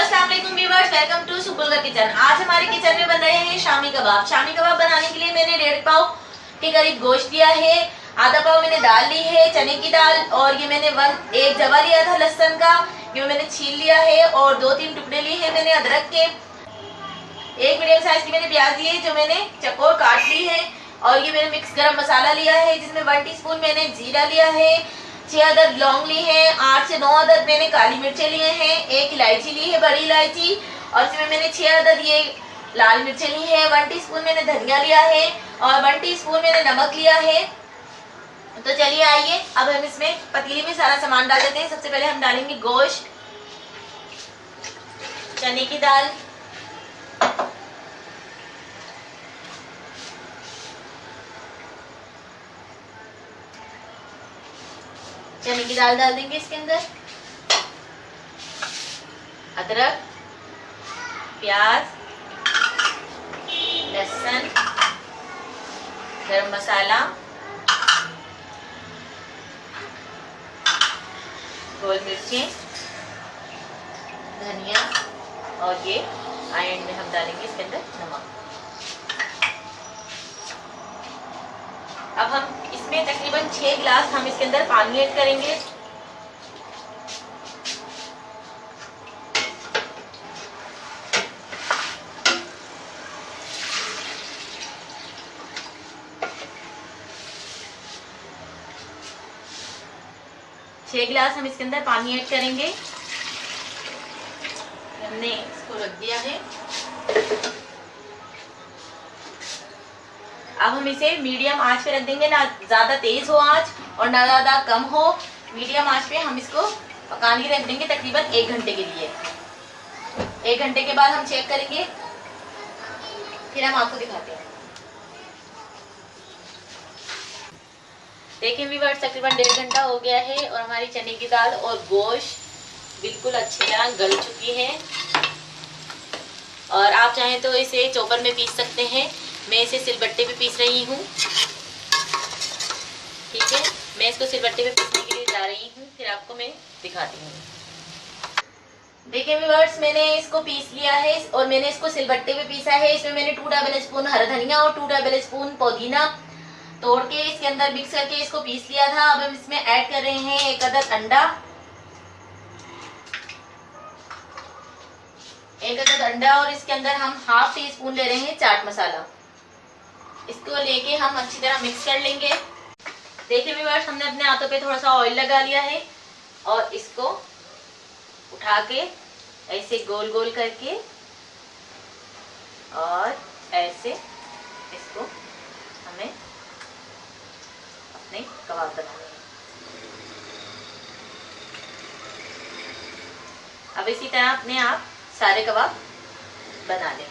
अस्सलाम वालेकुम viewers, welcome to Supaul का किचन। आज हमारे किचन में बन रहे हैं शामी कबाब। शामी कबाब बनाने के लिए मैंने 1.5 पाव के करीब गोश्त लिया है, आधा पाव मैंने दाल ली है चने की दाल, और ये मैंने एक जवा लिया था लहसुन का, ये मैंने छील लिया है, और 2-3 टुकड़े लिए हैं मैंने अदरक के। एक मीडियम साइज की मैंने प्याज ली है जो मैंने चकोर काट ली है, और ये मैंने मिक्स गरम मसाला लिया है जिसमें 1 टीस्पून मैंने जीरा लिया है, 6 अदद लौंग ली है, 8 से 9 अदद मैंने काली मिर्चें लिए हैं, 1 इलायची ली है बड़ी इलायची, और इसमें मैंने 6 अदद ये लाल मिर्चें ली है, 1 टीस्पून मैंने धनिया लिया है, और 1 टीस्पून मैंने नमक लिया है। तो चलिए आइए अब हम इसमें पतीली में सारा सामान डाल देते हैं। सबसे पहले हम डालेंगे गोश्त, चने की दाल, चने की दाल डाल देंगे इसके अंदर, अदरक, प्याज, लहसुन, गरम मसाला, गोल मिर्चें, धनिया, और ये एंड में हम डालेंगे इसके अंदर नमक। अब हम इसमें तकरीबन 6 गिलास हम इसके अंदर पानी ऐड करेंगे। छह गिलास हम इसके अंदर पानी ऐड करेंगे। हमने इसको रख दिया है। अब हम इसे मीडियम आंच पे रख देंगे, ना ज्यादा तेज हो आंच और ना ज्यादा कम हो, मीडियम आंच पे हम इसको पकाने के लिए रख देंगे तकरीबन 1 घंटे के लिए। 1 घंटे के बाद हम चेक करेंगे, फिर हम आपको दिखाते हैं। देखिए व्यूअर्स, तकरीबन 1.5 घंटा हो गया है और हमारी चने की दाल और गोश्त बिल्कुल अच्छी तरह गल चुकी है। और आप चाहें तो इसे चॉपर में पीस सकते हैं, मैं इसे सिलबट्टे पे पीस रही हूँ। ठीक है, मैं इसको सिलबट्टे पे पीसने के लिए जा रही हूँ, फिर आपको मैं दिखाती हूँ। देखिए व्यूअर्स, मैंने इसको पीस लिया है और मैंने इसको सिलबट्टे पे पीसा है। इसमें मैंने 2 टेबल स्पून हरा धनिया और 2 टेबल स्पून पुदीना तोड़ के इसके अंदर मिक्स करके इसको पीस लिया था। अब हम इसमें ऐड कर रहे हैं 1 अदद अंडा, 1 अदद अंडा, और इसके अंदर हम 1/2 टीस्पून ले रहे हैं चाट मसाला। इसको लेके हम अच्छी तरह मिक्स कर लेंगे। देखिए व्यूअर्स, हमने अपने हाथों पे थोड़ा सा ऑयल लगा लिया है और इसको उठा के ऐसे गोल गोल करके और ऐसे इसको हमें अपने कबाब बनाने हैं। अब इसी तरह अपने आप सारे कबाब बना लें।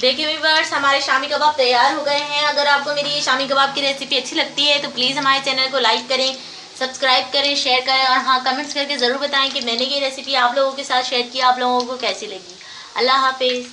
देखिए व्यूअर्स, हमारे शामी कबाब तैयार हो गए हैं। अगर आपको मेरी ये शामी कबाब की रेसिपी अच्छी लगती है तो प्लीज़ हमारे चैनल को लाइक करें, सब्सक्राइब करें, शेयर करें, और हाँ, कमेंट्स करके ज़रूर बताएं कि मैंने ये रेसिपी आप लोगों के साथ शेयर की, आप लोगों को कैसी लगी। अल्लाह हाफिज़।